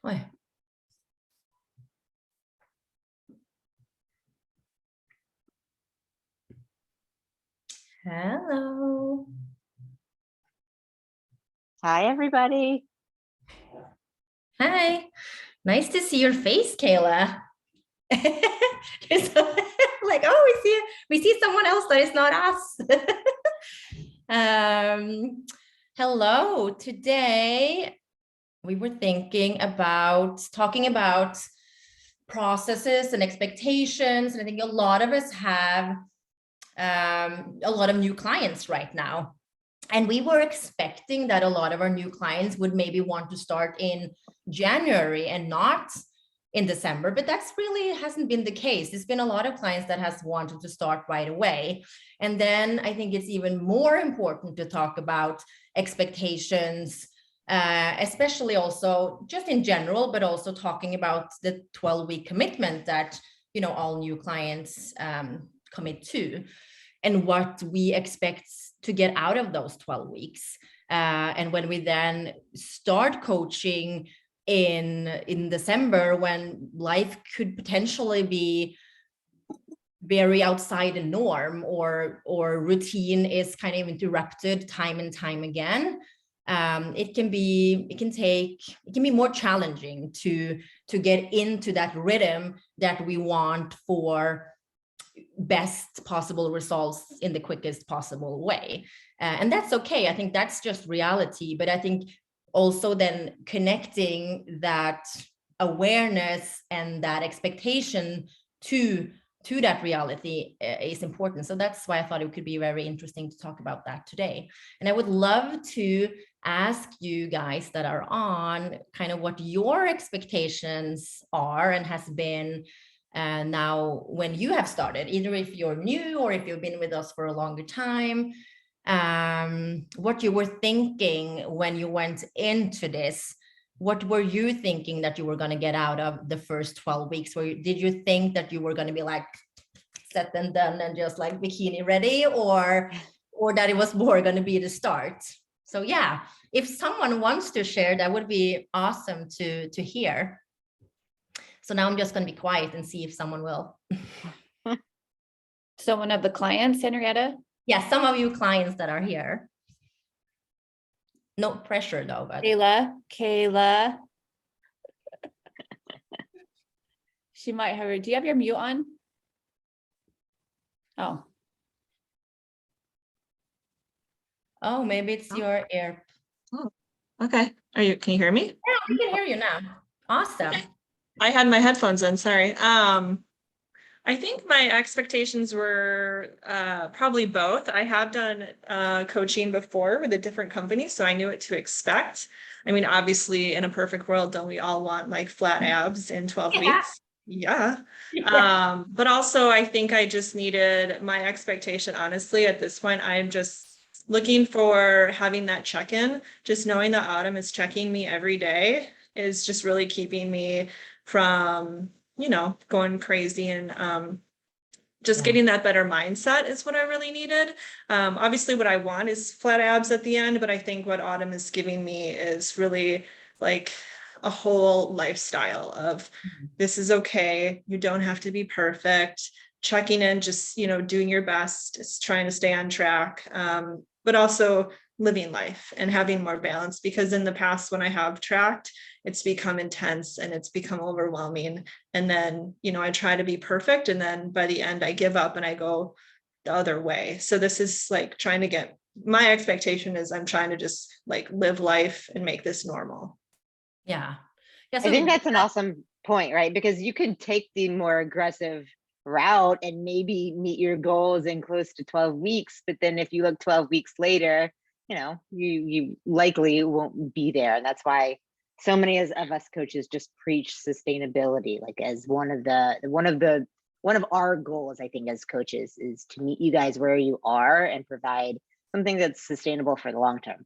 Oi. Hello. Hi, everybody. Hi. Nice to see your face, Kayla. It's like, oh, we see someone else that is not us. Hello. Today we were talking about processes and expectations, and I think a lot of us have a lot of new clients right now. And we were expecting that a lot of our new clients would maybe want to start in January and not in December, but that's really hasn't been the case. There's been a lot of clients that has wanted to start right away. And then I think it's even more important to talk about expectations, especially also just in general, but also talking about the 12-week commitment that, you know, all new clients commit to, and what we expect to get out of those 12 weeks. And when we then start coaching in December, when life could potentially be very outside the norm, or routine is kind of interrupted time and time again, it can be more challenging to get into that rhythm that we want for best possible results in the quickest possible way. And that's okay. I think that's just reality. But I think also then connecting that awareness and that expectation to that reality is important. So that's why I thought it could be very interesting to talk about that today. And I would love to ask you guys that are on kind of what your expectations are and has been now when you have started, either if you're new or if you've been with us for a longer time, what you were thinking when you went into this. What were you thinking that you were going to get out of the first 12 weeks? Did you think that you were going to be like set and done and just like bikini ready, or that it was more going to be the start? So yeah, if someone wants to share, that would be awesome to hear. So now I'm just going to be quiet and see if someone will. So one of the clients, Henrietta? Yeah, some of you clients that are here. No pressure though, but Kayla. She might have her. Do you have your mute on? Oh. Oh, maybe it's your ear. Oh, okay. Can you hear me? Yeah, we can hear you now. Awesome. Okay. I had my headphones in, sorry. I think my expectations were probably both. I have done coaching before with a different company, so I knew what to expect. I mean, obviously, in a perfect world, don't we all want like flat abs in 12 weeks? Yeah. But also, I think I just needed my expectation, honestly, at this point. I'm just looking for having that check-in, just knowing that Autumn is checking me every day is just really keeping me from, you know, going crazy, and just getting that better mindset is what I really needed. Obviously what I want is flat abs at the end, but I think what Autumn is giving me is really like a whole lifestyle of this is okay. You don't have to be perfect. Checking in, just, you know, doing your best, it's trying to stay on track, but also living life and having more balance, because in the past when I have tracked, it's become intense and it's become overwhelming. And then, you know, I try to be perfect, and then by the end I give up and I go the other way. So this is like trying to get, my expectation is I'm trying to just like live life and make this normal. Yeah. So I think that's an awesome point, right? Because you could take the more aggressive route and maybe meet your goals in close to 12 weeks. But then if you look 12 weeks later, you know, you likely won't be there. And that's why so many of us coaches just preach sustainability, like as one of our goals, I think, as coaches, is to meet you guys where you are and provide something that's sustainable for the long term.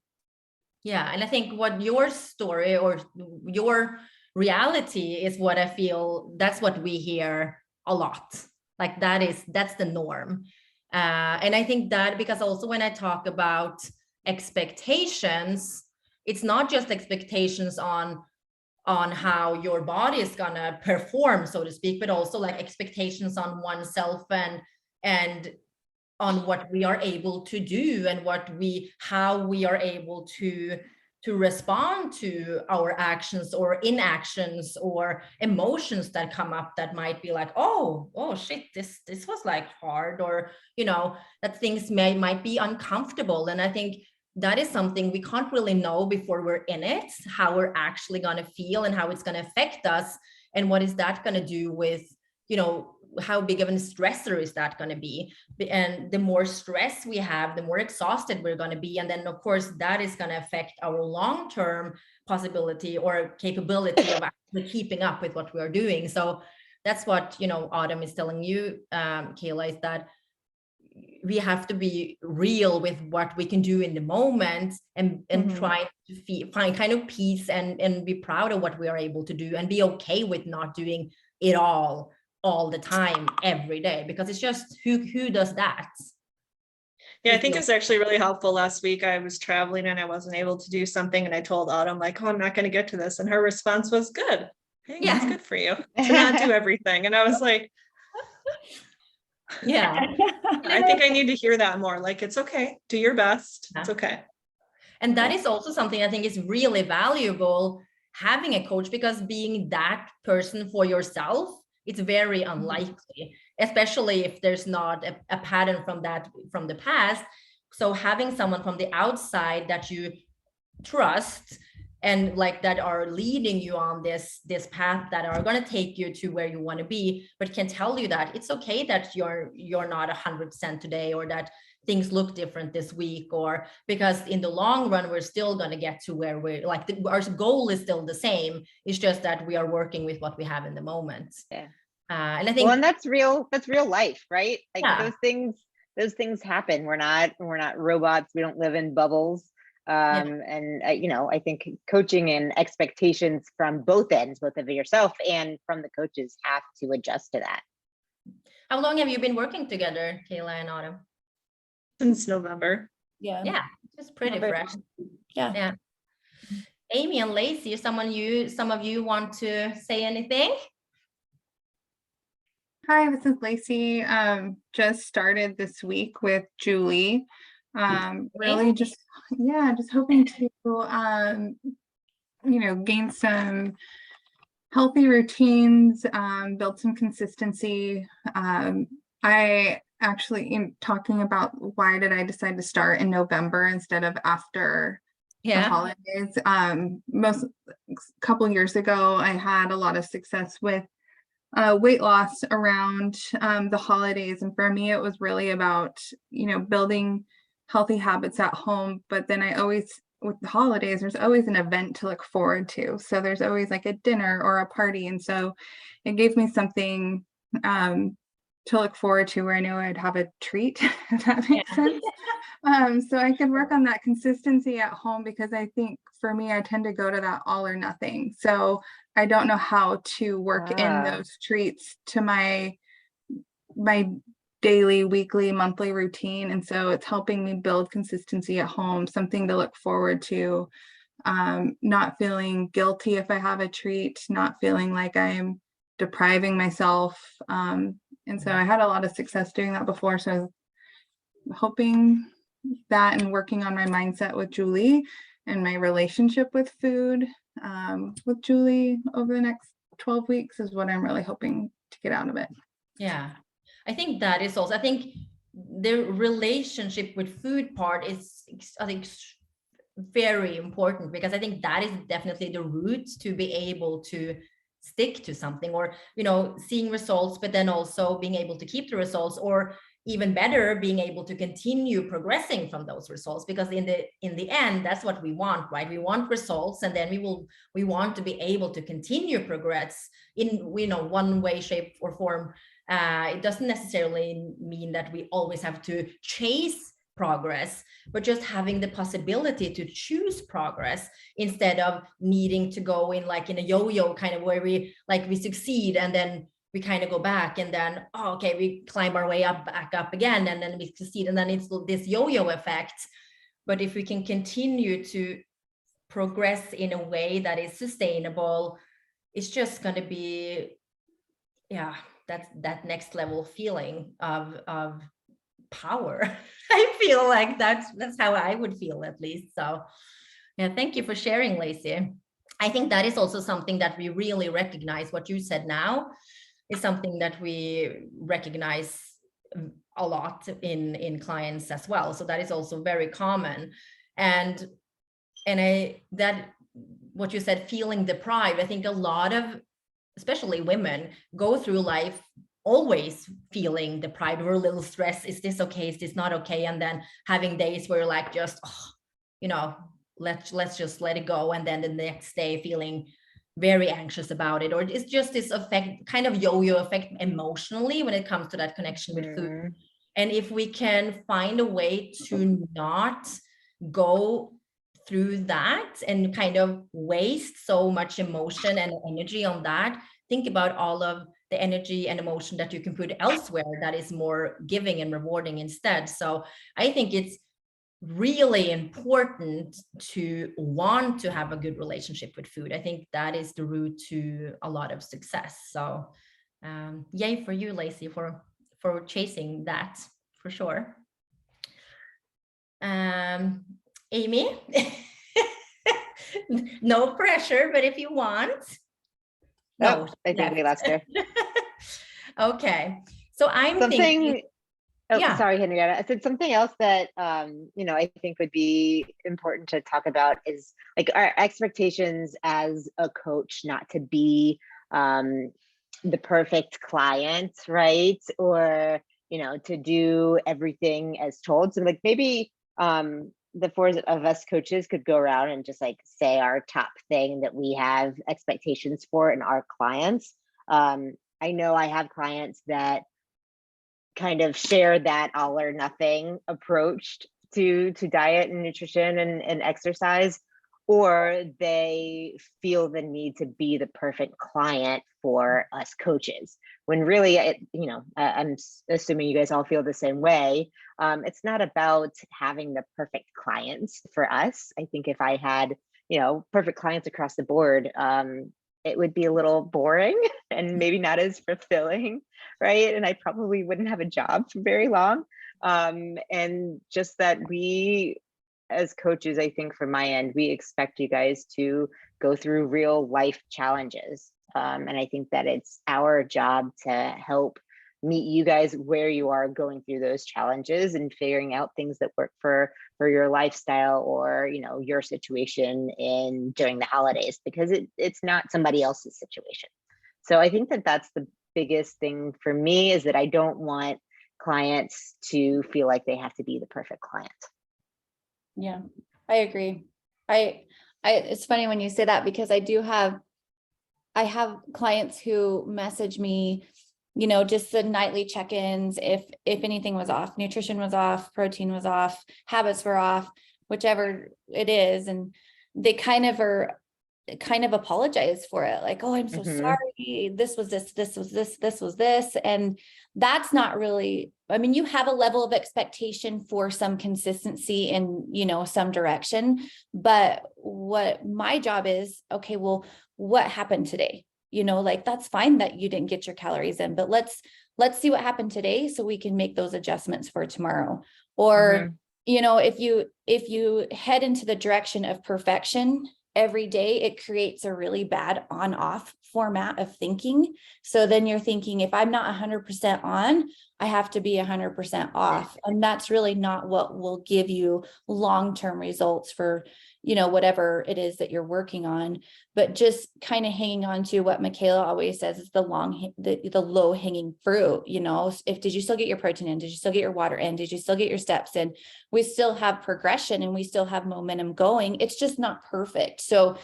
Yeah, and I think what your story or your reality is what I feel, that's what we hear a lot. Like that's the norm. And I think that because also when I talk about expectations, it's not just expectations on on how your body is gonna perform, so to speak, but also like expectations on oneself and on what we are able to do and how we are able to respond to our actions or inactions or emotions that come up that might be like, oh shit, this was like hard, or that things might be uncomfortable. And I think that is something we can't really know before we're in it, how we're actually going to feel and how it's going to affect us, and what is that going to do with, how big of a stressor is that going to be. And the more stress we have, the more exhausted we're going to be, and then of course that is going to affect our long-term possibility or capability of actually keeping up with what we are doing. So that's what Autumn is telling you, Kayla, is that we have to be real with what we can do in the moment, and try to find kind of peace and be proud of what we are able to do, and be okay with not doing it all the time every day, because it's just who does that. Yeah, I think it's actually really helpful. Last week I was traveling and I wasn't able to do something, and I told Autumn like, oh, I'm not going to get to this, and her response was, good. I think that's good for you to not do everything. And I was like, yeah, I think I need to hear that more. Like, it's okay, do your best. It's okay. And that is also something I think is really valuable, having a coach, because being that person for yourself, it's very unlikely, especially if there's not a pattern from the past. So having someone from the outside that you trust and like that are leading you on this path, that are going to take you to where you want to be, but can tell you that it's okay that you're not 100% today, or that things look different this week, or because in the long run we're still going to get to where we're like our goal is still the same. It's just that we are working with what we have in the moment. Yeah. And I think, well, and that's real life, right? Like yeah. those things happen. We're not robots. We don't live in bubbles. And I think coaching and expectations from both ends, both of yourself and from the coaches, have to adjust to that. How long have you been working together, Kayla and Autumn? Since November. Yeah, just pretty fresh. Yeah. Amy and Lacey, some of you want to say anything? Hi, this is Lacey. Just started this week with Julie. Really just hoping to gain some healthy routines, build some consistency. I actually am talking about why did I decide to start in November instead of after the holidays. Couple years ago, I had a lot of success with weight loss around the holidays, and for me it was really about building healthy habits at home. But then I always, with the holidays, there's always an event to look forward to, so there's always like a dinner or a party, and so it gave me something to look forward to, where I know I'd have a treat, if that makes sense. So I could work on that consistency at home, because I think for me, I tend to go to that all or nothing. So I don't know how to work in those treats to my daily, weekly, monthly routine. And so it's helping me build consistency at home, something to look forward to, not feeling guilty if I have a treat, not feeling like I'm depriving myself. And so I had a lot of success doing that before. So I was hoping that, and working on my mindset with Julie and my relationship with food with Julie over the next 12 weeks is what I'm really hoping to get out of it. Yeah, I think that is also, I think the relationship with food part is, I think, very important, because I think that is definitely the root to be able to stick to something, or seeing results, but then also being able to keep the results, or even better, being able to continue progressing from those results, because in the end, that's what we want, right? We want results, and then we want to be able to continue progress in one way, shape, or form. It doesn't necessarily mean that we always have to chase progress, but just having the possibility to choose progress, instead of needing to go in like in a yo-yo kind of, where we succeed and then we kind of go back, and then okay, we climb our way back up again, and then we succeed, and then it's this yo-yo effect. But if we can continue to progress in a way that is sustainable, it's just going to be, yeah, that's that next level feeling of power. I feel like that's how I would feel, at least. So yeah, thank you for sharing, Lacey. I think that is also something that we really recognize. What you said now is something that we recognize a lot in clients as well. So that is also very common. And that what you said, feeling deprived, I think a lot of, especially women, go through life always feeling deprived or a little stressed. Is this okay? Is this not okay? And then having days where you're like, just, let's just let it go. And then the next day feeling very anxious about it. Or it's just this effect, kind of yo-yo effect emotionally when it comes to that connection with food. And if we can find a way to not go through that and kind of waste so much emotion and energy on that, think about all of the energy and emotion that you can put elsewhere that is more giving and rewarding instead. So I think it's really important to want to have a good relationship with food. I think that is the route to a lot of success. So yay for you, Lacey, for chasing that, for sure. Amy, no pressure, but if you want. No, I think we lost her. Okay, so I'm thinking. Oh, Yeah. sorry, Henrietta. I said something else that I think would be important to talk about is like our expectations as a coach, not to be the perfect client, right? Or to do everything as told. So like maybe the four of us coaches could go around and just like say our top thing that we have expectations for in our clients. I know I have clients that kind of share that all or nothing approach to diet and nutrition and exercise, or they feel the need to be the perfect client for us coaches, when really I'm assuming you guys all feel the same way. It's not about having the perfect clients for us. I think if I had perfect clients across the board, it would be a little boring and maybe not as fulfilling, right? And I probably wouldn't have a job for very long. And just that we, as coaches, I think from my end, we expect you guys to go through real life challenges. And I think that it's our job to help meet you guys where you are going through those challenges and figuring out things that work for your lifestyle or your situation during the holidays, because it's not somebody else's situation. So I think that that's the biggest thing for me, is that I don't want clients to feel like they have to be the perfect client. Yeah, I agree. It's funny when you say that, because I have clients who message me, just the nightly check-ins. If anything was off, nutrition was off, protein was off, habits were off, whichever it is. And they kind of apologize for it. Like, oh, I'm so sorry. This was this, this was this, this was this. And that's not really, I mean, you have a level of expectation for some consistency in, some direction, but what my job is, okay, well, what happened today? Like, that's fine that you didn't get your calories in, but let's see what happened today so we can make those adjustments for tomorrow. Or, if you head into the direction of perfection every day, it creates a really bad on-off format of thinking. So then you're thinking, if I'm not 100% on, I have to be 100% off. And that's really not what will give you long-term results for, whatever it is that you're working on. But just kind of hanging on to what Michaela always says is the low hanging fruit. Did you still get your protein in? Did you still get your water in? Did you still get your steps in? We still have progression and we still have momentum going. It's just not perfect. So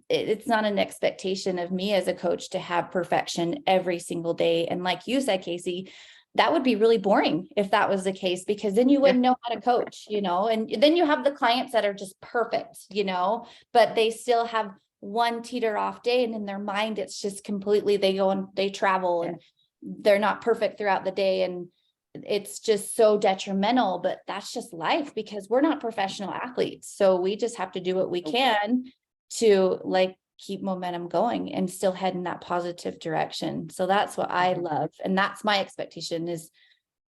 it's not an expectation of me as a coach to have perfection every single day. And like you said, Casey, that would be really boring if that was the case, because then you wouldn't know how to coach, and then you have the clients that are just perfect, but they still have one teeter off day, and in their mind, it's just completely, they go and they travel and they're not perfect throughout the day. And it's just so detrimental, but that's just life because we're not professional athletes. So we just have to do what we can to like keep momentum going and still head in that positive direction. So that's what I love. And that's my expectation is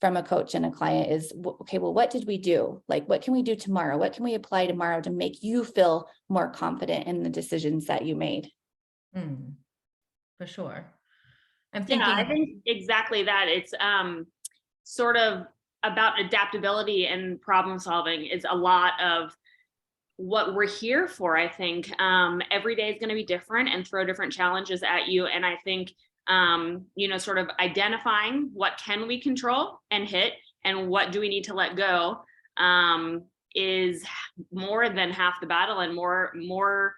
from a coach and a client is, okay, well, what did we do? Like, what can we do tomorrow? What can we apply tomorrow to make you feel more confident in the decisions that you made? For sure. I'm Yeah, thinking. I think exactly that. It's sort of about adaptability and problem solving is a lot of what we're here for. I think every day is going to be different and throw different challenges at you. And I think, sort of identifying what can we control and hit and what do we need to let go is more than half the battle and more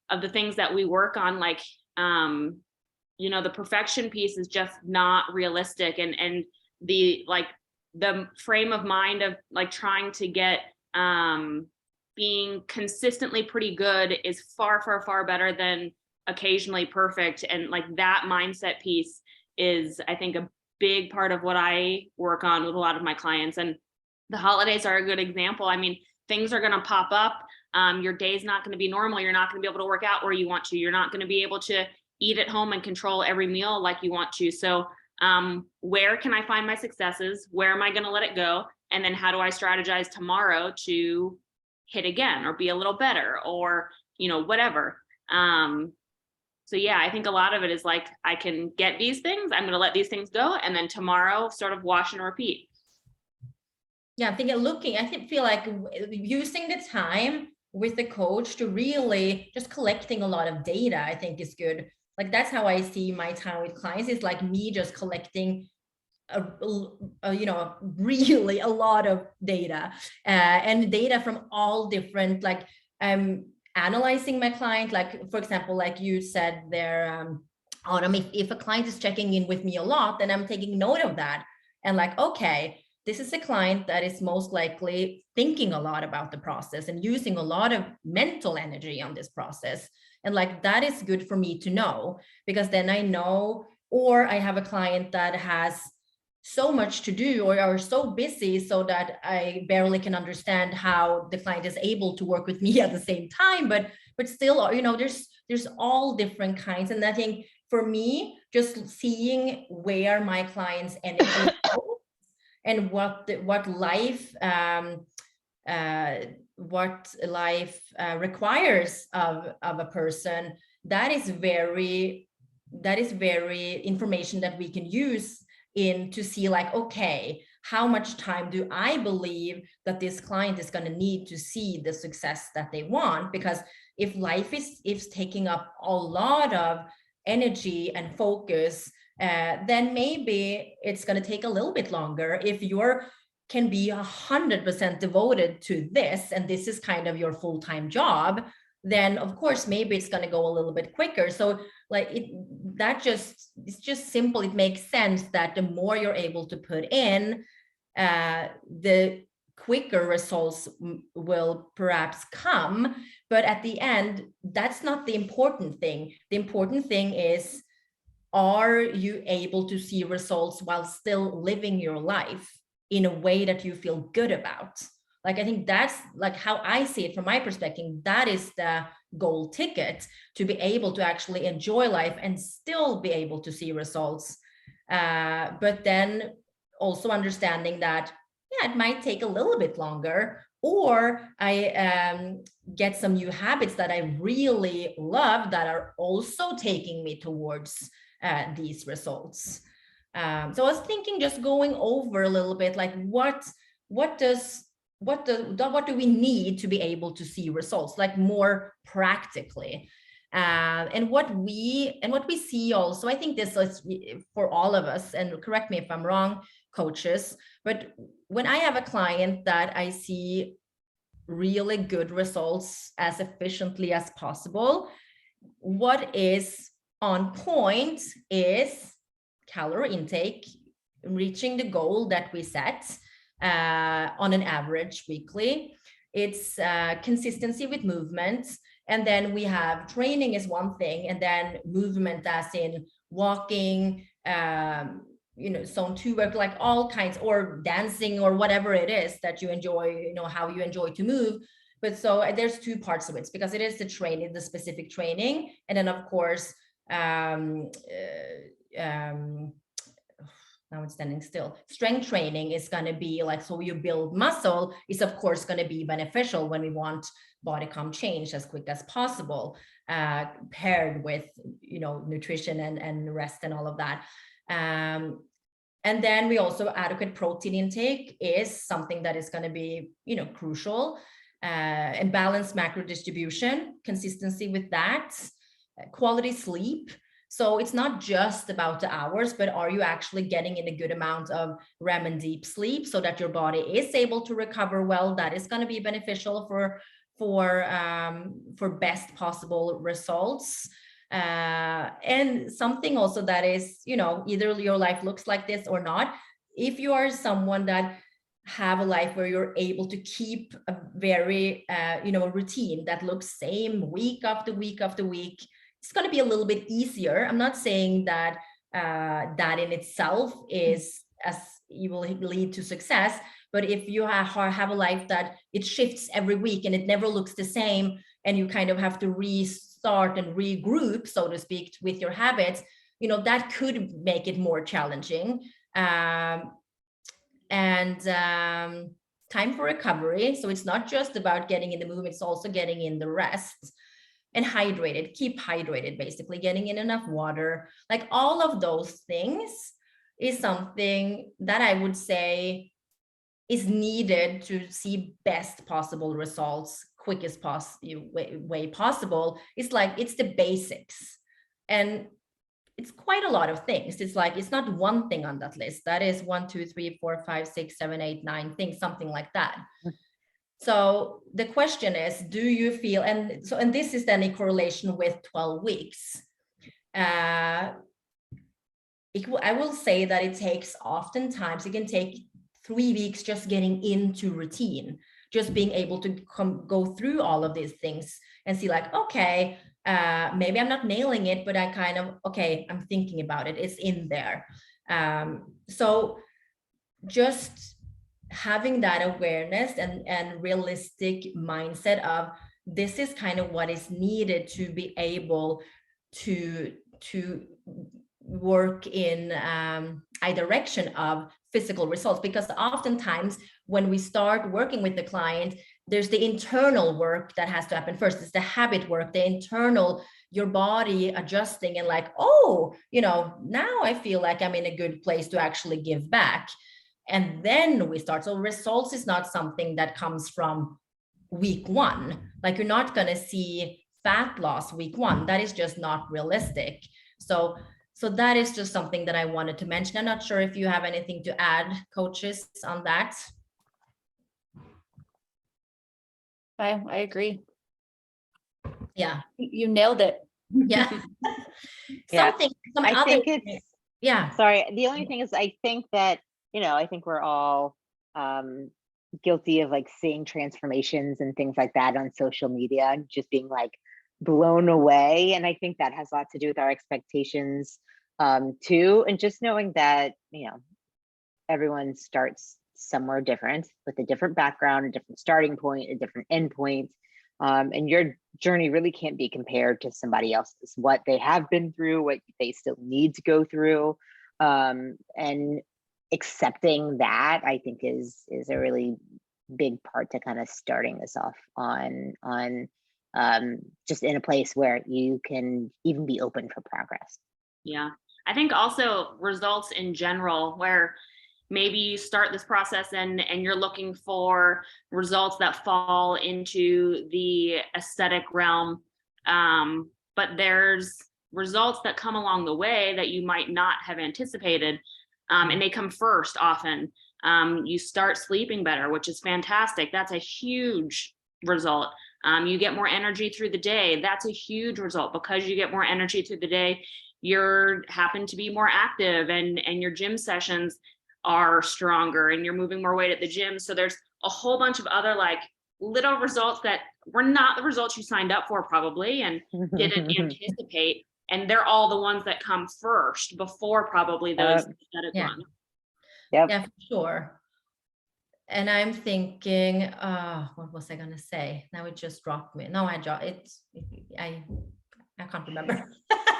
of the things that we work on. Like, the perfection piece is just not realistic. And the frame of mind of like trying to get being consistently pretty good is far, far, far better than occasionally perfect. And like that mindset piece is, I think, a big part of what I work on with a lot of my clients. And the holidays are a good example. I mean, things are going to pop up. Your day's not going to be normal. You're not going to be able to work out where you want to. You're not going to be able to eat at home and control every meal like you want to. So where can I find my successes? Where am I going to let it go? And then how do I strategize tomorrow to hit again or be a little better or, whatever. So yeah, I think a lot of it is like, I can get these things, I'm going to let these things go. And then tomorrow sort of wash and repeat. Yeah, I feel like using the time with the coach to really just collecting a lot of data, I think is good. Like that's how I see my time with clients. It's like me just collecting really a lot of data and data from all different, like analyzing my client, like for example, like you said there, Autumn, if a client is checking in with me a lot, then I'm taking note of that and like, okay, this is a client that is most likely thinking a lot about the process and using a lot of mental energy on this process. And like, that is good for me to know, because then I know, or I have a client that has so much to do or are so busy so that I barely can understand how the client is able to work with me at the same time, but still, there's all different kinds. And I think for me, just seeing where my clients' energy goes and what life requires of a person, that is very information that we can use in to see like, okay, how much time do I believe that this client is going to need to see the success that they want? Because if life is taking up a lot of energy and focus, then maybe it's going to take a little bit longer. If you're can be 100% devoted to this, and this is kind of your full-time job, then of course maybe it's going to go a little bit quicker. So like it's just simple. It makes sense that the more you're able to put in, the quicker results will perhaps come. But at the end, that's not the important thing. The important thing is, are you able to see results while still living your life in a way that you feel good about? Like, I think that's like how I see it from my perspective. That is the gold ticket, to be able to actually enjoy life and still be able to see results. But then also understanding that, yeah, it might take a little bit longer, or I get some new habits that I really love that are also taking me towards these results. So I was thinking, just going over a little bit, like what do we need to be able to see results, like more practically, and what we see also. I think this is for all of us, and correct me if I'm wrong, coaches, but when I have a client that I see really good results as efficiently as possible, what is on point is calorie intake, reaching the goal that we set on an average weekly. It's consistency with movement. And then we have training is one thing, and then movement as in walking, zone 2 work, like all kinds, or dancing or whatever it is that you enjoy, how you enjoy to move. But so there's two parts of it, because it is the training, the specific training, and then of course now it's standing still. Strength training is going to be like, so you build muscle is of course going to be beneficial when we want body comp change as quick as possible, paired with, nutrition and rest and all of that. And then we also, adequate protein intake is something that is going to be, crucial, and balanced macro distribution, consistency with that, quality sleep. So it's not just about the hours, but are you actually getting in a good amount of REM and deep sleep so that your body is able to recover well? That is going to be beneficial for best possible results. And something also that is, either your life looks like this or not. If you are someone that have a life where you're able to keep a very, routine that looks same week after week after week, it's going to be a little bit easier. I'm not saying that that in itself is as you will lead to success, but if you have a life that it shifts every week and it never looks the same, and you kind of have to restart and regroup, so to speak, with your habits, that could make it more challenging. Time for recovery. So it's not just about getting in the movement, it's also getting in the rest. And keep hydrated, basically getting in enough water. Like all of those things is something that I would say is needed to see best possible results, quickest way possible. It's the basics. And it's quite a lot of things. It's not one thing on that list. That is 1, 2, 3, 4, 5, 6, 7, 8, 9 things, something like that. So the question is, do you feel, and this is then a correlation with 12 weeks. I will say that it takes oftentimes, it can take 3 weeks just getting into routine, just being able to go through all of these things and see like, okay, maybe I'm not nailing it, but I'm thinking about it. It's in there. So just having that awareness and realistic mindset of this is kind of what is needed to be able to work in a direction of physical results. Because oftentimes when we start working with the client, there's the internal work that has to happen first. It's the habit work, the internal, your body adjusting and like, oh, now I feel like I'm in a good place to actually give back. And then we start. So results is not something that comes from week 1. Like you're not going to see fat loss week 1. That is just not realistic. So that is just something that I wanted to mention. I'm not sure if you have anything to add, coaches, on that. I agree. Yeah. You nailed it. Yeah. Yeah. I think it's, yeah. Sorry. The only thing is, I think that, I think we're all guilty of like seeing transformations and things like that on social media and just being like blown away. And I think that has a lot to do with our expectations too. And just knowing that, everyone starts somewhere different with a different background, a different starting point, a different end point. And your journey really can't be compared to somebody else's, what they have been through, what they still need to go through. And accepting that, I think is a really big part to kind of starting this off on just in a place where you can even be open for progress. Yeah. I think also results in general, where maybe you start this process and you're looking for results that fall into the aesthetic realm. But there's results that come along the way that you might not have anticipated. And they come first often. You start sleeping better, which is fantastic. That's a huge result. You get more energy through the day. That's a huge result. Because you get more energy through the day, you happen to be more active and your gym sessions are stronger and you're moving more weight at the gym. So there's a whole bunch of other like little results that were not the results you signed up for probably and didn't anticipate, And they're all the ones that come first before probably those aesthetic yeah. ones. Yep. Yeah, for sure. And I'm thinking, what was I gonna say? Now it just dropped me. No, I can't remember.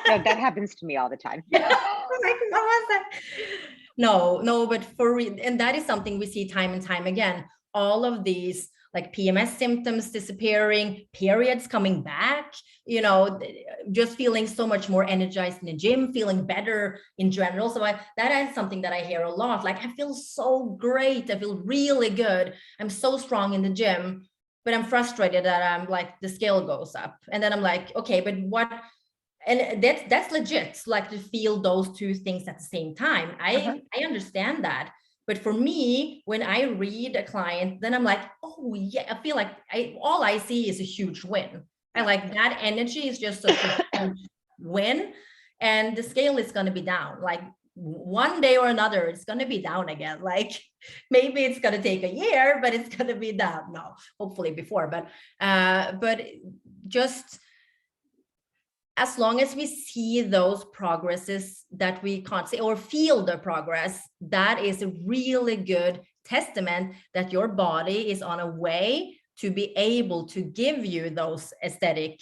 No, that happens to me all the time. Like, what was that? No, but and that is something we see time and time again. All of these like PMS symptoms disappearing, periods coming back, just feeling so much more energized in the gym, feeling better in general. So that is something that I hear a lot. Like, I feel so great. I feel really good. I'm so strong in the gym, but I'm frustrated that I'm like, the scale goes up. And then I'm like, okay, but what? And that's legit, like to feel those two things at the same time. I understand that. But for me, when I read a client, then I'm like, oh yeah, I feel like all I see is a huge win. I like that energy is just such a huge win. And the scale is going to be down. Like one day or another, it's going to be down again. Like maybe it's going to take a year, but it's going to be down. No, hopefully before, but just as long as we see those progresses that we can't see or feel the progress, that is a really good testament that your body is on a way to be able to give you those aesthetic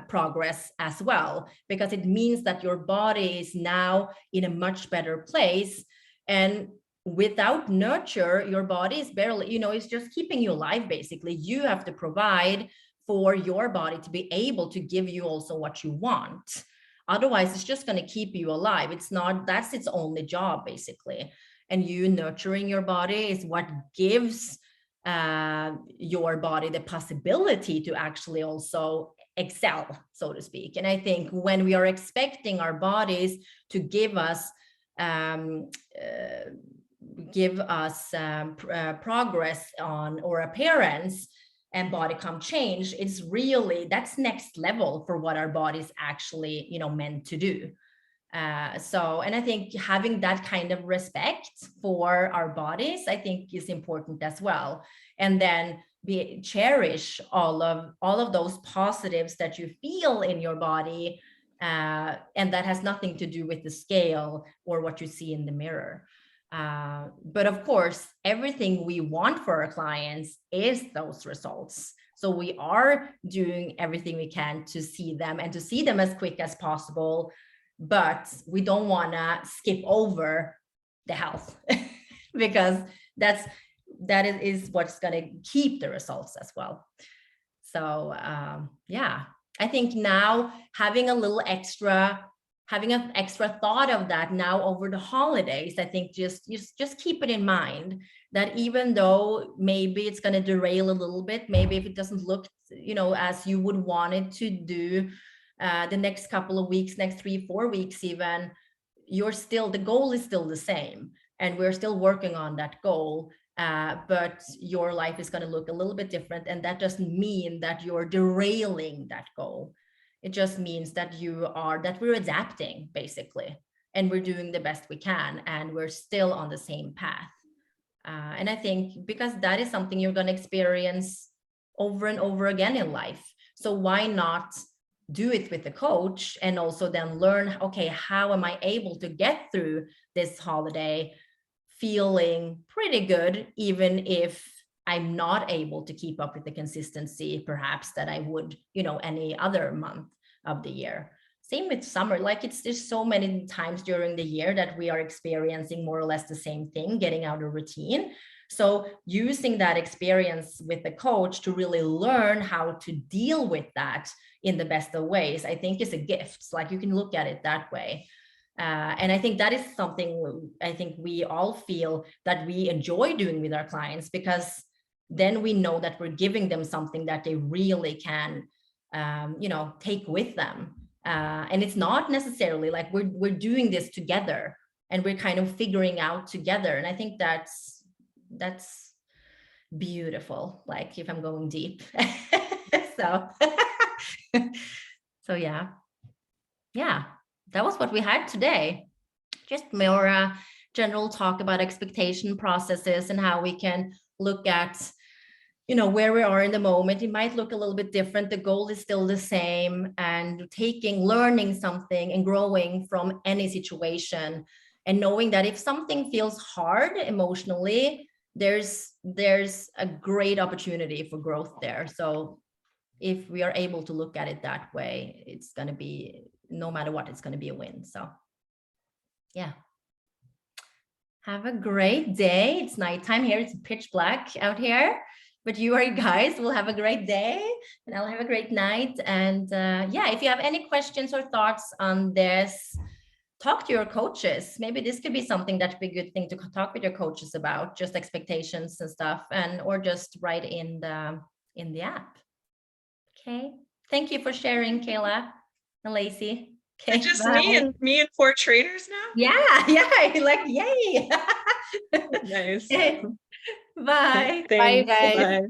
progress as well, because it means that your body is now in a much better place. And without nurture, your body is barely, it's just keeping you alive. Basically, you have to provide for your body to be able to give you also what you want. Otherwise, it's just going to keep you alive. That's its only job, basically. And you nurturing your body is what gives your body the possibility to actually also excel, so to speak. And I think when we are expecting our bodies to give us progress on or appearance and body comp change, it's really, that's next level for what our body's actually, meant to do. And I think having that kind of respect for our bodies, I think is important as well. And then cherish all of those positives that you feel in your body. And that has nothing to do with the scale or what you see in the mirror. But of course, everything we want for our clients is those results. So we are doing everything we can to see them and to see them as quick as possible. But we don't want to skip over the health because that is what's going to keep the results as well. So I think now having an extra thought of that now over the holidays, I think just keep it in mind that even though maybe it's going to derail a little bit, maybe if it doesn't look, as you would want it to do the next couple of weeks, next 3-4 weeks even, the goal is still the same. And we're still working on that goal. But your life is going to look a little bit different. And that doesn't mean that you're derailing that goal. It just means that we're adapting, basically, and we're doing the best we can, and we're still on the same path. And I think because that is something you're going to experience over and over again in life. So why not do it with a coach and also then learn, okay, how am I able to get through this holiday feeling pretty good, even if I'm not able to keep up with the consistency perhaps that I would, any other month of the year. Same with summer. Like there's so many times during the year that we are experiencing more or less the same thing, getting out of routine. So using that experience with the coach to really learn how to deal with that in the best of ways, I think is a gift. Like you can look at it that way. And I think that is something I think we all feel that we enjoy doing with our clients, because then we know that we're giving them something that they really can, take with them. And it's not necessarily like we're doing this together and we're kind of figuring out together. And I think that's beautiful, like if I'm going deep. So yeah, that was what we had today. Just more general talk about expectation processes and how we can look at you know, where we are in the moment. It might look a little bit different. The goal is still the same, and learning something and growing from any situation, and knowing that if something feels hard emotionally, there's a great opportunity for growth there. So if we are able to look at it that way, it's going to be, no matter what, it's going to be a win. So yeah. Have a great day. It's nighttime here. It's pitch black out here, but you guys will have a great day, and I'll have a great night. And yeah, if you have any questions or thoughts on this, talk to your coaches. Maybe this could be something that would be a good thing to talk with your coaches about, just expectations and stuff, or just write in the app. Okay. Thank you for sharing, Kayla and Lacey. Okay. Just bye. me and 4 trainers now? Yeah, like yay. Nice. Okay. Bye. Bye, you Thanks. guys. Bye.